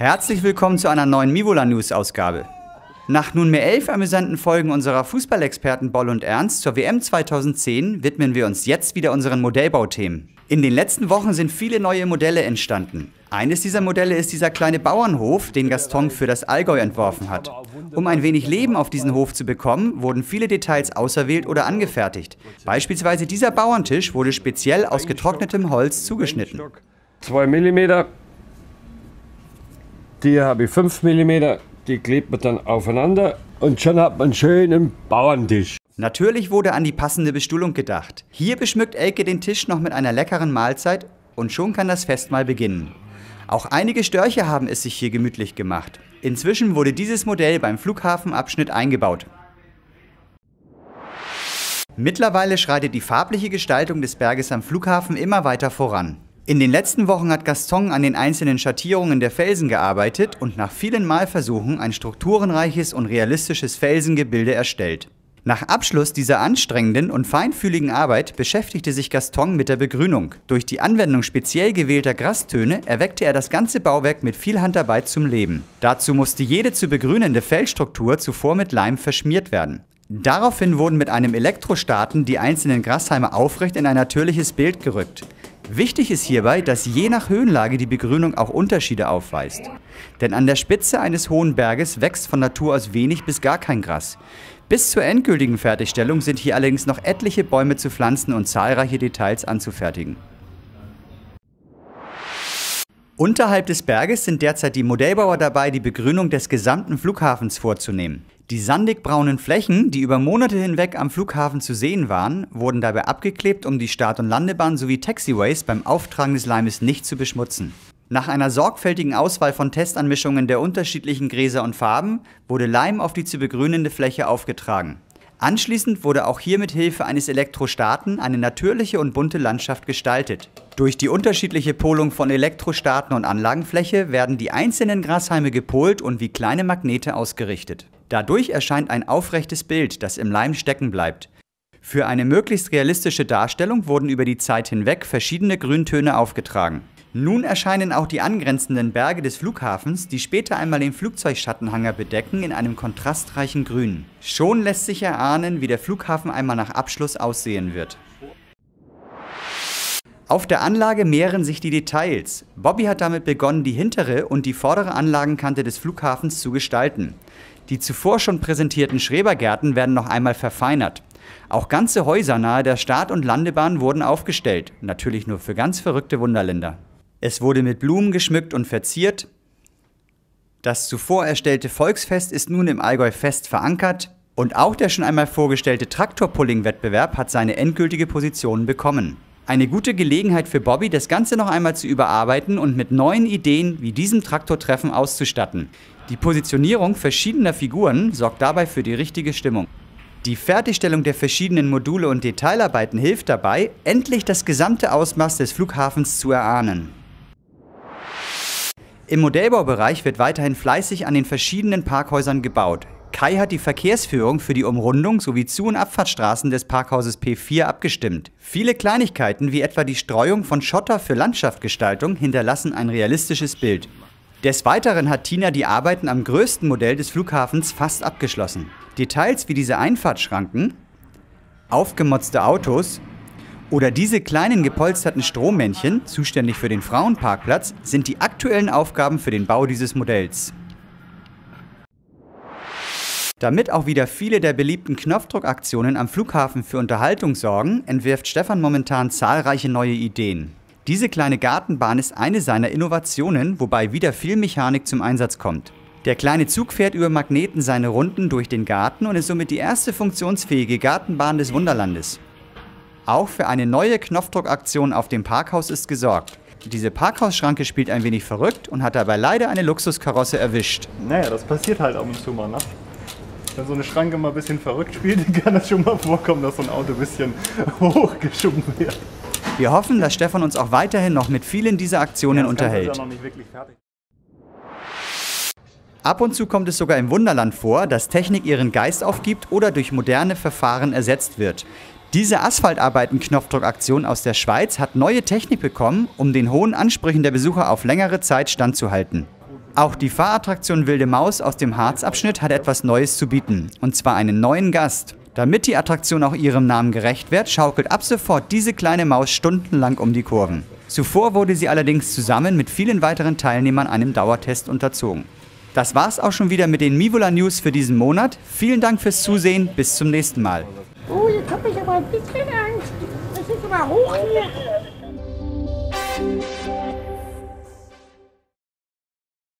Herzlich willkommen zu einer neuen Mivola News Ausgabe. Nach nunmehr 11 amüsanten Folgen unserer Fußballexperten Boll und Ernst zur WM 2010 widmen wir uns jetzt wieder unseren Modellbauthemen. In den letzten Wochen sind viele neue Modelle entstanden. Eines dieser Modelle ist dieser kleine Bauernhof, den Gaston für das Allgäu entworfen hat. Um ein wenig Leben auf diesen Hof zu bekommen, wurden viele Details auserwählt oder angefertigt. Beispielsweise dieser Bauerntisch wurde speziell aus getrocknetem Holz zugeschnitten. 2 mm, die habe ich 5 mm, die klebt man dann aufeinander und schon hat man einen schönen Bauerntisch. Natürlich wurde an die passende Bestuhlung gedacht. Hier beschmückt Elke den Tisch noch mit einer leckeren Mahlzeit und schon kann das Festmahl beginnen. Auch einige Störche haben es sich hier gemütlich gemacht. Inzwischen wurde dieses Modell beim Flughafenabschnitt eingebaut. Mittlerweile schreitet die farbliche Gestaltung des Berges am Flughafen immer weiter voran. In den letzten Wochen hat Gaston an den einzelnen Schattierungen der Felsen gearbeitet und nach vielen Malversuchen ein strukturenreiches und realistisches Felsengebilde erstellt. Nach Abschluss dieser anstrengenden und feinfühligen Arbeit beschäftigte sich Gaston mit der Begrünung. Durch die Anwendung speziell gewählter Grastöne erweckte er das ganze Bauwerk mit viel Handarbeit zum Leben. Dazu musste jede zu begrünende Felsstruktur zuvor mit Leim verschmiert werden. Daraufhin wurden mit einem Elektrostarten die einzelnen Grashalme aufrecht in ein natürliches Bild gerückt. Wichtig ist hierbei, dass je nach Höhenlage die Begrünung auch Unterschiede aufweist. Denn an der Spitze eines hohen Berges wächst von Natur aus wenig bis gar kein Gras. Bis zur endgültigen Fertigstellung sind hier allerdings noch etliche Bäume zu pflanzen und zahlreiche Details anzufertigen. Unterhalb des Berges sind derzeit die Modellbauer dabei, die Begrünung des gesamten Flughafens vorzunehmen. Die sandig-braunen Flächen, die über Monate hinweg am Flughafen zu sehen waren, wurden dabei abgeklebt, um die Start- und Landebahn sowie Taxiways beim Auftragen des Leimes nicht zu beschmutzen. Nach einer sorgfältigen Auswahl von Testanmischungen der unterschiedlichen Gräser und Farben wurde Leim auf die zu begrünende Fläche aufgetragen. Anschließend wurde auch hier mit Hilfe eines Elektrostarten eine natürliche und bunte Landschaft gestaltet. Durch die unterschiedliche Polung von Elektrostarten und Anlagenfläche werden die einzelnen Grashalme gepolt und wie kleine Magnete ausgerichtet. Dadurch erscheint ein aufrechtes Bild, das im Leim stecken bleibt. Für eine möglichst realistische Darstellung wurden über die Zeit hinweg verschiedene Grüntöne aufgetragen. Nun erscheinen auch die angrenzenden Berge des Flughafens, die später einmal den Flugzeugschattenhanger bedecken, in einem kontrastreichen Grün. Schon lässt sich erahnen, wie der Flughafen einmal nach Abschluss aussehen wird. Auf der Anlage mehren sich die Details. Bobby hat damit begonnen, die hintere und die vordere Anlagenkante des Flughafens zu gestalten. Die zuvor schon präsentierten Schrebergärten werden noch einmal verfeinert. Auch ganze Häuser nahe der Start- und Landebahn wurden aufgestellt, natürlich nur für ganz verrückte Wunderländer. Es wurde mit Blumen geschmückt und verziert. Das zuvor erstellte Volksfest ist nun im Allgäu fest verankert und auch der schon einmal vorgestellte Traktor-Pulling-Wettbewerb hat seine endgültige Position bekommen. Eine gute Gelegenheit für Bobby, das Ganze noch einmal zu überarbeiten und mit neuen Ideen wie diesem Traktortreffen auszustatten. Die Positionierung verschiedener Figuren sorgt dabei für die richtige Stimmung. Die Fertigstellung der verschiedenen Module und Detailarbeiten hilft dabei, endlich das gesamte Ausmaß des Flughafens zu erahnen. Im Modellbaubereich wird weiterhin fleißig an den verschiedenen Parkhäusern gebaut. Kai hat die Verkehrsführung für die Umrundung sowie Zu- und Abfahrtsstraßen des Parkhauses P4 abgestimmt. Viele Kleinigkeiten wie etwa die Streuung von Schotter für Landschaftsgestaltung hinterlassen ein realistisches Bild. Des Weiteren hat Tina die Arbeiten am größten Modell des Flughafens fast abgeschlossen. Details wie diese Einfahrtschranken, aufgemotzte Autos oder diese kleinen gepolsterten Strohmännchen, zuständig für den Frauenparkplatz, sind die aktuellen Aufgaben für den Bau dieses Modells. Damit auch wieder viele der beliebten Knopfdruckaktionen am Flughafen für Unterhaltung sorgen, entwirft Stefan momentan zahlreiche neue Ideen. Diese kleine Gartenbahn ist eine seiner Innovationen, wobei wieder viel Mechanik zum Einsatz kommt. Der kleine Zug fährt über Magneten seine Runden durch den Garten und ist somit die erste funktionsfähige Gartenbahn des Wunderlandes. Auch für eine neue Knopfdruckaktion auf dem Parkhaus ist gesorgt. Diese Parkhausschranke spielt ein wenig verrückt und hat dabei leider eine Luxuskarosse erwischt. Naja, das passiert halt ab und zu mal, ne? Wenn so eine Schranke mal ein bisschen verrückt spielt, dann kann das schon mal vorkommen, dass so ein Auto ein bisschen hochgeschoben wird. Wir hoffen, dass Stefan uns auch weiterhin noch mit vielen dieser Aktionen unterhält. Ist ja noch nicht wirklich fertig. Ab und zu kommt es sogar im Wunderland vor, dass Technik ihren Geist aufgibt oder durch moderne Verfahren ersetzt wird. Diese Asphaltarbeiten-Knopfdruckaktion aus der Schweiz hat neue Technik bekommen, um den hohen Ansprüchen der Besucher auf längere Zeit standzuhalten. Auch die Fahrattraktion Wilde Maus aus dem Harzabschnitt hat etwas Neues zu bieten, und zwar einen neuen Gast. Damit die Attraktion auch ihrem Namen gerecht wird, schaukelt ab sofort diese kleine Maus stundenlang um die Kurven. Zuvor wurde sie allerdings zusammen mit vielen weiteren Teilnehmern einem Dauertest unterzogen. Das war's auch schon wieder mit den Mivola News für diesen Monat. Vielen Dank fürs Zusehen, bis zum nächsten Mal. Oh, jetzt habe ich aber ein bisschen Angst. Es ist aber hoch hier.